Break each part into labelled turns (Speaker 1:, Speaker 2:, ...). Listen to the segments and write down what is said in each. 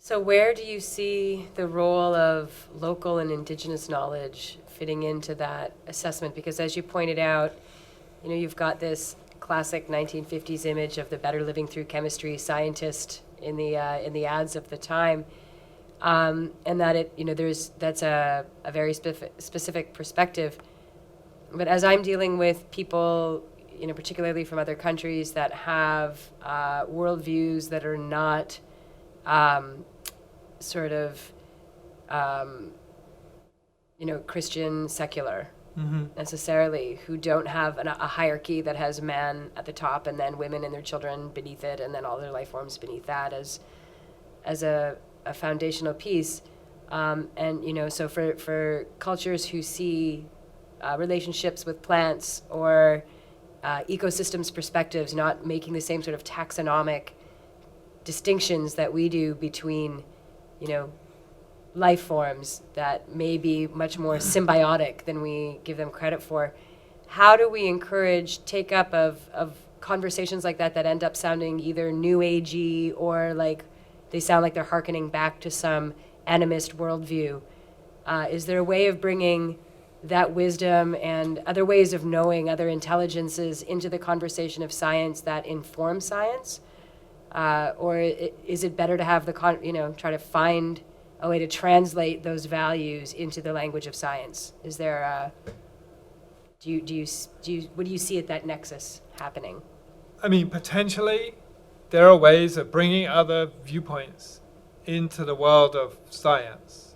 Speaker 1: So where do you see the role of local and indigenous knowledge fitting into that assessment? Because as you pointed out, you've got this classic 1950s image of the better living through chemistry scientist in the ads of the time, and that that's a very specific perspective. But as I'm dealing with people, particularly from other countries that have worldviews that are not sort of, Christian secular necessarily, who don't have a hierarchy that has man at the top and then women and their children beneath it and then all their life forms beneath that as a foundational piece. So for cultures who see relationships with plants or ecosystems perspectives, not making the same sort of taxonomic distinctions that we do between, life forms that may be much more symbiotic than we give them credit for. How do we encourage take-up of conversations like that end up sounding either new agey or like they sound like they're hearkening back to some animist worldview? Is there a way of bringing that wisdom and other ways of knowing, other intelligences into the conversation of science that inform science? Or is it better to have try to find a way to translate those values into the language of science? Is there what do you see at that nexus happening?
Speaker 2: I mean, potentially, there are ways of bringing other viewpoints into the world of science,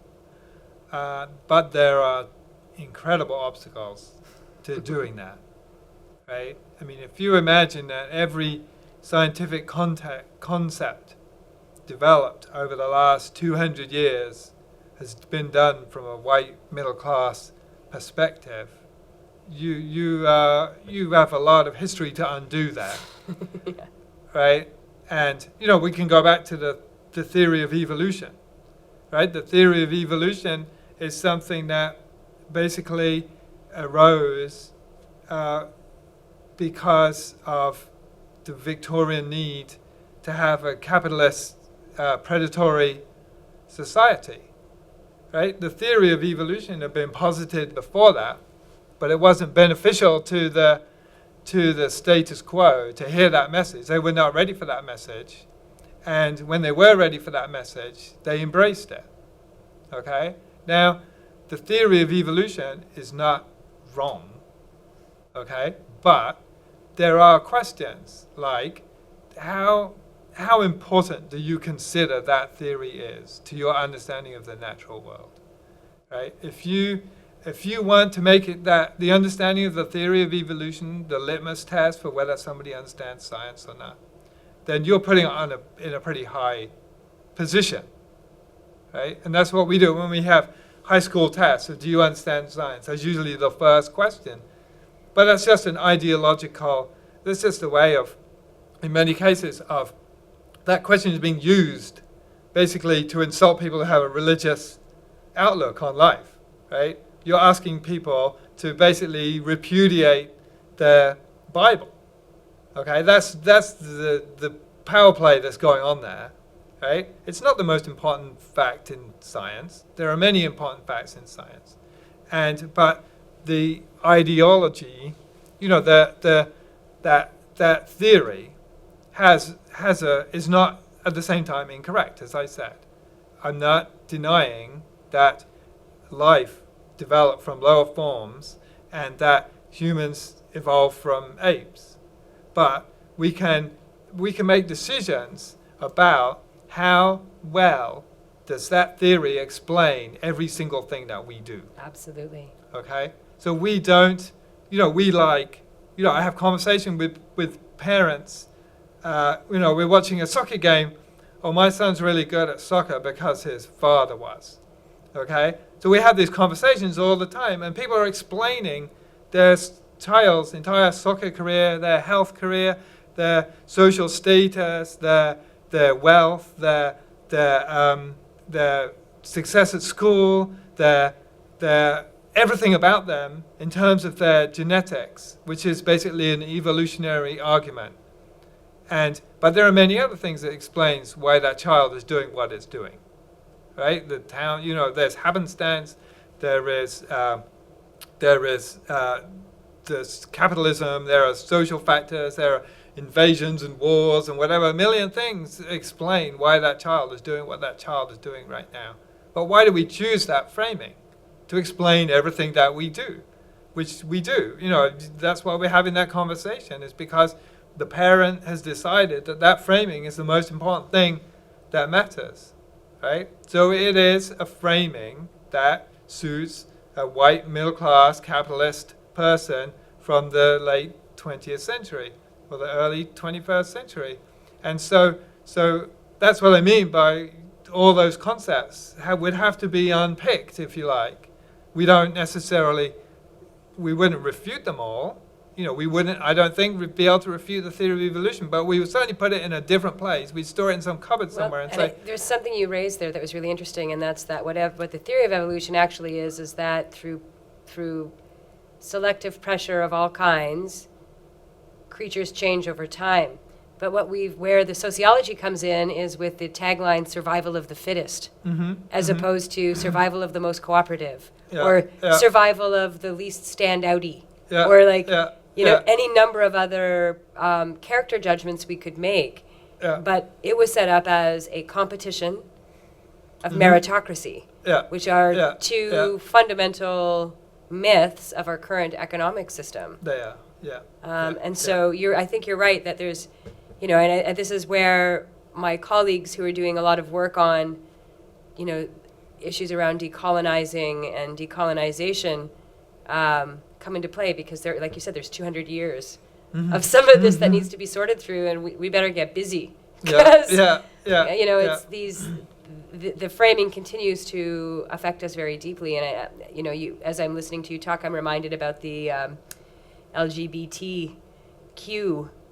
Speaker 2: but there are incredible obstacles to doing that, right? I mean, if you imagine that every scientific concept developed over the last 200 years has been done from a white middle class perspective, you have a lot of history to undo that.
Speaker 1: Yeah.
Speaker 2: Right? And we can go back to the theory of evolution, right? The theory of evolution is something that basically arose because of the Victorian need to have a capitalist predatory society, right? The theory of evolution had been posited before that, but it wasn't beneficial to the status quo to hear that message. They were not ready for that message, and when they were ready for that message, they embraced it. Okay? Now, the theory of evolution is not wrong, okay? But there are questions like how important do you consider that theory is to your understanding of the natural world, right? If you want to make it that the understanding of the theory of evolution the litmus test for whether somebody understands science or not, then you're putting it in a pretty high position, right? And that's what we do when we have high school tests. So do you understand science? That's usually the first question. But that's just that's just a way of, in many cases, of that question is being used basically to insult people who have a religious outlook on life, right? You're asking people to basically repudiate their Bible, okay? That's the power play that's going on there, right? It's not the most important fact in science. There are many important facts in science, but the ideology, that theory is not at the same time incorrect, as I said. I'm not denying that life developed from lower forms and that humans evolved from apes. But we can make decisions about how well does that theory explain every single thing that we do.
Speaker 1: Absolutely.
Speaker 2: Okay? So we don't, I have conversation with parents. We're watching a soccer game. Oh, my son's really good at soccer because his father was. Okay? So we have these conversations all the time, and people are explaining their child's entire soccer career, their health career, their social status, their wealth, their success at school, their everything about them in terms of their genetics, which is basically an evolutionary argument. But there are many other things that explains why that child is doing what it's doing, right? The town, there's happenstance, there's capitalism, there are social factors, there are invasions and wars and whatever. A million things explain why that child is doing what that child is doing right now. But why do we choose that framing? To explain everything that we do, which we do. That's why we're having that conversation, is because the parent has decided that framing is the most important thing that matters, right? So it is a framing that suits a white middle-class capitalist person from the late 20th century or the early 21st century. And so that's what I mean by all those concepts would have to be unpicked, if you like. We wouldn't refute them all. I don't think we'd be able to refute the theory of evolution, but we would certainly put it in a different place. We'd store it in some cupboard somewhere and say...
Speaker 1: There's something you raised there that was really interesting, and that's that what the theory of evolution actually is that through selective pressure of all kinds, creatures change over time. But where the sociology comes in is with the tagline "survival of the fittest," as opposed to survival of the most cooperative, or survival of the least standouty, or any number of other character judgments we could make. But it was set up as a competition of meritocracy, which are two fundamental myths of our current economic system. So I think you're right that there's. And this is where my colleagues who are doing a lot of work on, issues around decolonizing and decolonization come into play, because there, like you said, there's 200 years of some of this that needs to be sorted through, and we better get busy. Because, it's the framing continues to affect us very deeply. And, as I'm listening to you talk, I'm reminded about the LGBTQ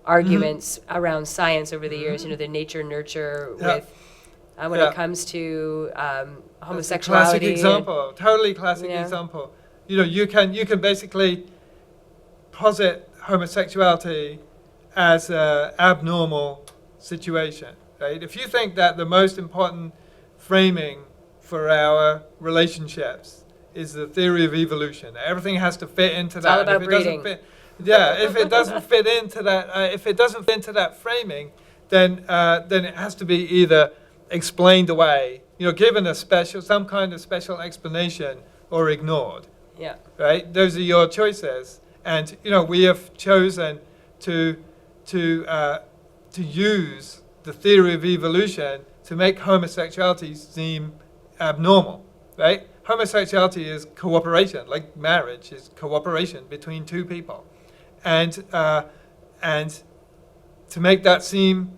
Speaker 1: arguments around science over the years, the nature-nurture with when it comes to homosexuality.
Speaker 2: Classic example, totally classic example. You can basically posit homosexuality as an abnormal situation, right? If you think that the most important framing for our relationships is the theory of evolution, everything has to fit into that.
Speaker 1: It's all about breeding.
Speaker 2: If it doesn't fit into that, framing, then it has to be either explained away, given some kind of special explanation, or ignored.
Speaker 1: Yeah.
Speaker 2: Right. Those are your choices, and we have chosen to use the theory of evolution to make homosexuality seem abnormal. Right. Homosexuality is cooperation, like marriage is cooperation between two people. And to make that seem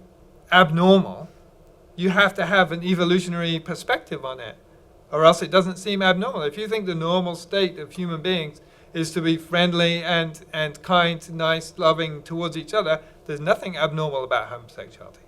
Speaker 2: abnormal, you have to have an evolutionary perspective on it, or else it doesn't seem abnormal. If you think the normal state of human beings is to be friendly and kind, nice, loving towards each other, there's nothing abnormal about homosexuality.